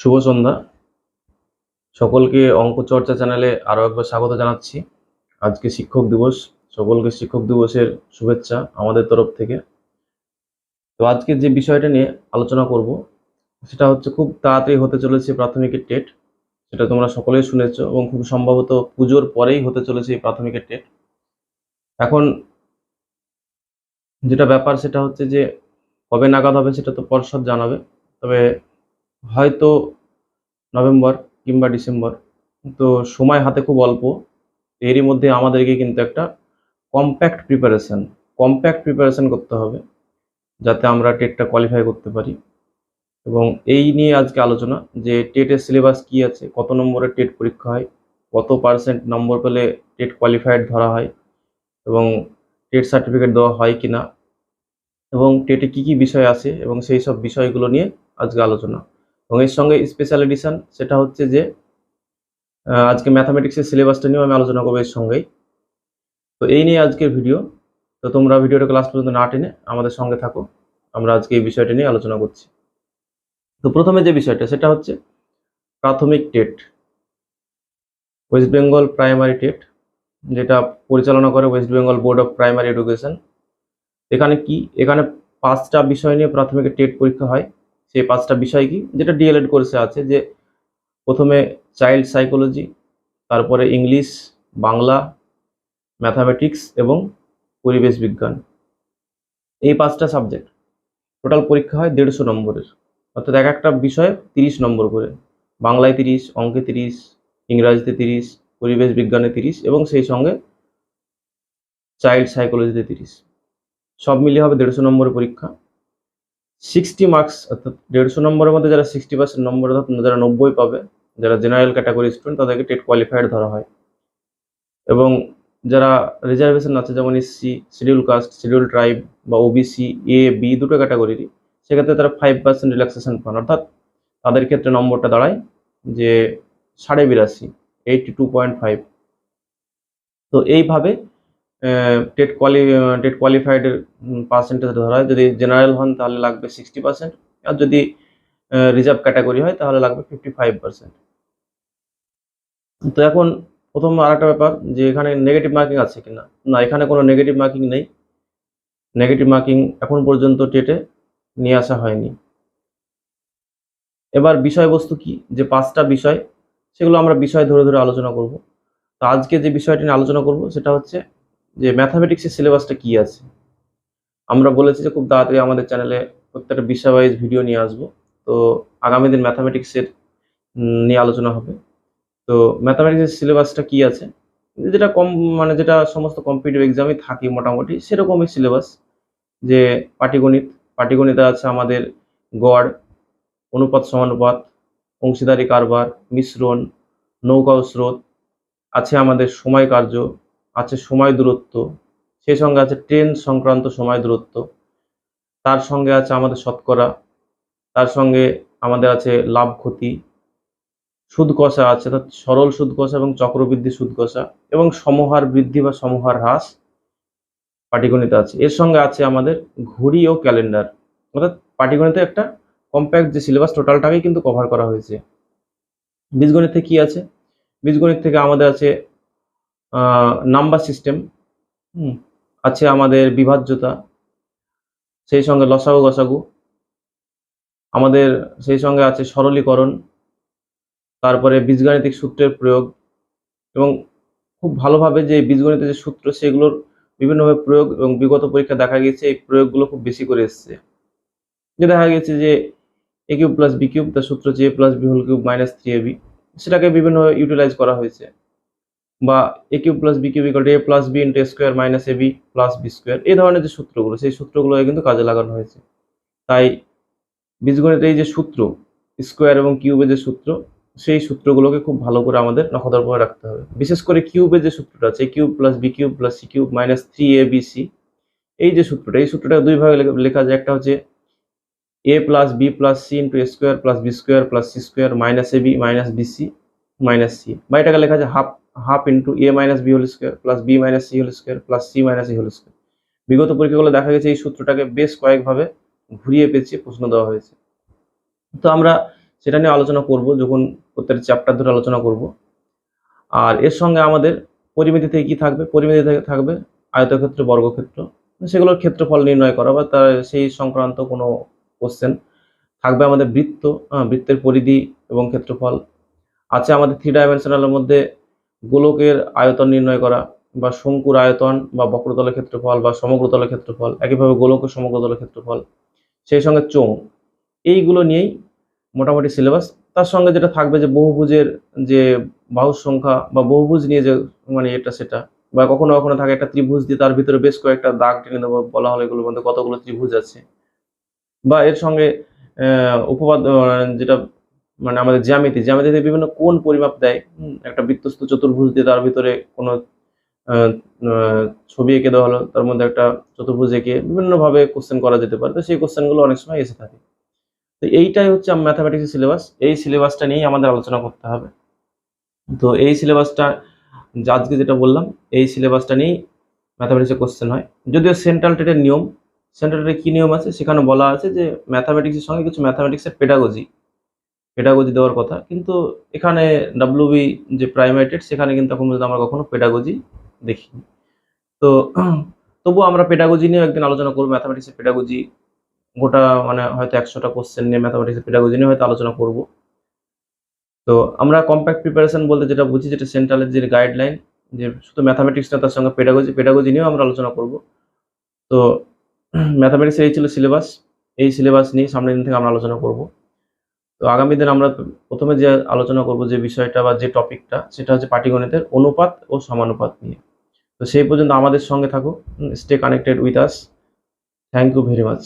শুভ সন্ধ্যা। সকলকে অঙ্ক চর্চা চ্যানেলে আরও একবার স্বাগত জানাচ্ছি। আজকে শিক্ষক দিবস, সকলকে শিক্ষক দিবসের শুভেচ্ছা আমাদের তরফ থেকে। তো আজকে যে বিষয়টা নিয়ে আলোচনা করব সেটা হচ্ছে খুব তাড়াতাড়ি হতে চলেছে প্রাথমিকের টেট। সেটা তোমরা সকলেই শুনেছ এবং খুব সম্ভবত পুজোর পরেই হতে চলেছে এই প্রাথমিকের টেট। এখন যেটা ব্যাপার সেটা হচ্ছে যে কবে নাগাদ হবে সেটা তো পর্ষদ জানাবে, তবে হয়তো নভেম্বর কিংবা ডিসেম্বর। তো সময় হাতে খুব অল্প, এরই মধ্যে আমাদেরকে কিন্তু একটা কম্প্যাক্ট প্রিপারেশন করতে হবে যাতে আমরা টেটটা কোয়ালিফাই করতে পারি। এবং এই নিয়ে আজকে আলোচনা যে টেটের সিলেবাস কি আছে, কত নম্বরের টেট পরীক্ষা হয়, কত পার্সেন্ট নম্বর পেলে টেট কোয়ালিফাইড ধরা হয় এবং টেট সার্টিফিকেট দেওয়া হয় কি না, এবং টেটে কি কি বিষয় আছে এবং সেই সব বিষয়গুলো নিয়ে আজকে আলোচনা। এবং এর সঙ্গে স্পেশাল এডিশন সেটা হচ্ছে যে আজকে ম্যাথামেটিক্সের সিলেবাসটা নিয়েও আমি আলোচনা করবো এর সঙ্গেই। তো এই নিয়ে আজকের ভিডিও। তো তোমরা ভিডিওটা ক্লাস পর্যন্ত না টেনে আমাদের সঙ্গে থাকো, আমরা আজকে এই বিষয়টা নিয়ে আলোচনা করছি। তো প্রথমে যে বিষয়টা সেটা হচ্ছে প্রাথমিক TET, West Bengal primary TET, যেটা পরিচালনা করে West Bengal board of primary education. এখানে 5টা বিষয় নিয়ে প্রাথমিকের টেট পরীক্ষা হয়। সেই 5টা বিষয় কি, যেটা ডিএলএড কোর্সে আছে, যে প্রথমে চাইল্ড সাইকোলজি, তারপরে ইংলিশ, বাংলা, ম্যাথামেটিক্স এবং পরিবেশ বিজ্ঞান। এই 5টা সাবজেক্ট টোটাল পরীক্ষা হয় 150 নম্বরের, অর্থাৎ এক একটা বিষয়ে 30 নম্বর করে। বাংলায় 30, অঙ্কে 30, ইংরাজিতে 30, পরিবেশ বিজ্ঞানে 30 এবং সেই সঙ্গে চাইল্ড সাইকোলজিতে 30। সব মিলিয়ে হবে 150 নম্বরের পরীক্ষা। 60 মার্কস, অর্থাৎ 150 নম্বরের মধ্যে যারা 60% নম্বর, অর্থাৎ যারা 90 পাবে, যারা জেনারেল ক্যাটাগরি স্টুডেন্ট, তাদেরকে টেট কোয়ালিফাইড ধরা হয়। এবং যারা রিজার্ভেশন আছে, যেমন SC, schedule caste, schedule tribe বা ওবিসি এ বি দুটো ক্যাটাগরিরই, সেক্ষেত্রে তারা 5% রিল্যাক্সেশন পান, অর্থাৎ তাদের ক্ষেত্রে নম্বরটা দাঁড়ায় যে 82.5, 82.5। তো এইভাবে টেট কোয়ালিফাইডের পার্সেন্টেজ ধরা হয়। যদি জেনারেল হন তাহলে লাগবে 60%, আর যদি রিজার্ভ ক্যাটাগরি হয় তাহলে লাগবে 55%। তো এখন প্রথম আরেকটা ব্যাপার, যে এখানে নেগেটিভ মার্কিং আছে কিনা। না, এখানে কোনো নেগেটিভ মার্কিং নেই। নেগেটিভ মার্কিং এখন পর্যন্ত টেটে নিয়ে আসা হয়নি। এবার বিষয়বস্তু কি, যে 5টা বিষয়, সেগুলো আমরা বিষয় ধরে ধরে আলোচনা করব। তো আজকে যে বিষয়টি নিয়ে আলোচনা করব সেটা হচ্ছে যে ম্যাথামেটিক্সের সিলেবাসটা কি আছে। আমরা বলেছি যে খুব তাড়াতাড়ি আমাদের চ্যানেলে প্রত্যেকটা বিষয় ওয়াইজ ভিডিও নিয়ে আসবো। তো আগামী দিন ম্যাথামেটিক্সের নিয়ে আলোচনা হবে। তো ম্যাথামেটিক্সের সিলেবাসটা কি আছে, যেটা যেটা সমস্ত কম্পিটিটিভ এক্সামে থাকে মোটামুটি সেরকমই সিলেবাস। যে পাটিগণিতে আছে আমাদের গড়, অনুপাত সমানুপাত, অংশীদারি কারবার, মিশ্রণ, নৌকা ও স্রোত, আছে আমাদের সময় কার্য, আছে সময় দূরত্ব, সেই সঙ্গে আছে ট্রেন সংক্রান্ত সময় দূরত্ব, তার সঙ্গে আছে আমাদের শতকরা, তার সঙ্গে আমাদের আছে লাভ ক্ষতি, সুদ কষা আছে, অর্থাৎ সরল সুদ কষা এবং চক্রবৃদ্ধি সুদ কষা, এবং সমহার বৃদ্ধি বা সমহার হ্রাস পাটিগণিতে আছে। এর সঙ্গে আছে আমাদের ঘড়ি ও ক্যালেন্ডার, অর্থাৎ পাটিগণিতে একটা কম্প্যাক্ট যে সিলেবাস টোটালটাকেই কিন্তু কভার করা হয়েছে। বীজগণিত থেকে কি আছে, বীজগণিত থেকে আমাদের আছে নাম্বার সিস্টেম, আছে আমাদের বিভাজ্যতা, সেই সঙ্গে লসাগু গসাগু, আমাদের সেই সঙ্গে আছে সরলীকরণ, তারপরে বীজগাণিতিক সূত্রের প্রয়োগ, এবং খুব ভালোভাবে যে বীজগণিতের যে সূত্র সেগুলোর বিভিন্নভাবে প্রয়োগ, এবং বিগত পরীক্ষা দেখা গেছে এই প্রয়োগগুলো খুব বেশি করে এসছে। যে দেখা গেছে যে A cube plus B cube, তার সূত্র হচ্ছে A plus B whole cube minus 3ab, সেটাকে বিভিন্নভাবে ইউটিলাইজ করা হয়েছে। বা A cube plus B cube equal to A plus B into A square minus AB plus B square, এই ধরনের যে সূত্রগুলো, সেই সূত্রগুলো কিন্তু কাজে লাগানো হয়েছে। তাই বীজগণিতের এই যে সূত্র, স্কোয়ার এবং কিউবের যে সূত্র, সেই সূত্রগুলোকে খুব ভালো করে আমাদের নখদর্পণে রাখতে হবে। বিশেষ করে কিউবের যে সূত্রটা আছে, cube plus B cube plus C cube minus 3abc, এই যে সূত্রটা, এই সূত্রটা দুই ভাগে লেখা যায়। একটা হচ্ছে A plus B plus C into A square plus B square plus C square minus AB minus BC minus C, বা এটাকে লেখা যায় half into A minus B whole square plus B minus C whole square plus C minus A whole square. বিগত পরীক্ষাগুলো দেখা গেছে এই সূত্রটাকে বেশ কয়েকভাবে ঘুরিয়ে পেঁচিয়ে প্রশ্ন দেওয়া হয়েছে। তো আমরা সেটা নিয়ে আলোচনা করব যখন প্রত্যেকটা চ্যাপ্টার ধরে আলোচনা করব। আর এর সঙ্গে আমাদের পরিমিতি থেকে কি থাকবে, পরিমিতি থেকে থাকবে আয়তক্ষেত্র, বর্গক্ষেত্র, সেগুলোর ক্ষেত্রফল নির্ণয় করা বা তার সেই সংক্রান্ত কোনো কোশ্চেন থাকবে। আমাদের বৃত্ত, বৃত্তের পরিধি এবং ক্ষেত্রফল আছে। আমাদের 3 ডাইমেনশনালের মধ্যে গোলকের আয়তন নির্ণয় করা বা শঙ্কুর আয়তন বা বক্রতলের ক্ষেত্রফল বা সমগ্রতলের ক্ষেত্রফল, একইভাবে গোলক ও সমগ্রতলের ক্ষেত্রফল, সেই সঙ্গে চোঙ, এইগুলো নিয়েই মোটামুটি সিলেবাস। তার সঙ্গে যেটা থাকবে যে বহুভুজের যে বাহুর সংখ্যা বা বহুভুজ নিয়ে যে মানে এটা সেটা, বা কখনো কখনো থাকে একটা ত্রিভুজ দিয়ে তার ভিতরে বেশ কয়েকটা দাগ টেনে দেবো, বলা হলো এগুলোর মধ্যে কতগুলো ত্রিভুজ আছে। বা এর সঙ্গে উপপাদ্য যেটা মানে আমাদের জ্যামিতিতে বিভিন্ন কোণ পরিমাপ দেয়। একটা বৃত্তস্থ চতুর্ভুজ দিয়ে তার ভিতরে কোনো ছবি এঁকে দেওয়া হলো, তার মধ্যে একটা চতুর্ভুজ এঁকে বিভিন্নভাবে কোশ্চেন করা যেতে পারে। তো সেই কোশ্চেনগুলো অনেক সময় এসে থাকে। তো এইটাই হচ্ছে ম্যাথামেটিক্সের সিলেবাস। এই সিলেবাসটা নিয়েই আমাদের আলোচনা করতে হবে। তো এই সিলেবাসটা আজকে যেটা বললাম, এই সিলেবাসটা নিয়েই ম্যাথামেটিক্সের কোশ্চেন হয়। যদিও সেন্ট্রাল টেটের নিয়ম, সেন্ট্রাল টেটের কী নিয়ম আছে সেখানে বলা আছে যে ম্যাথামেটিক্সের সঙ্গে কিছু ম্যাথামেটিক্সের পেডাগজি দেওয়ার কথা, কিন্তু এখানে ডাব্লিউবি যে প্রাইমারি টেট সেখানে কিন্তু এখন পর্যন্ত আমরা কখনো পেডাগজি দেখিনি। তো তবুও আমরা পেডাগজি নিয়ে একদিন আলোচনা করবো। ম্যাথামেটিক্সের পেডাগজি গোটা মানে হয়তো 100টা কোশ্চেন নিয়ে ম্যাথামেটিক্সের পেডাগজি নিয়ে হয়তো আলোচনা করব। তো আমরা কম্প্যাক্ট প্রিপারেশন বলতে যেটা বুঝি, যেটা সেন্ট্রালের যে গাইডলাইন, যে শুধু ম্যাথামেটিক্স না, তার সঙ্গে পেডাগজি নিয়েও আমরা আলোচনা করব। তো ম্যাথামেটিক্সের এই ছিল সিলেবাস। এই সিলেবাস নিয়ে সামনের দিন থেকে আমরা আলোচনা করব। তো আগামী দিন আমরা প্রথমে যে আলোচনা করব যে বিষয়টা বা যে টপিকটা, সেটা হচ্ছে পাটিগণিতের অনুপাত ও সমানুপাত নিয়ে। তো সেই পর্যন্ত আমাদের সঙ্গে থাকো, stay connected with us. Thank you very much.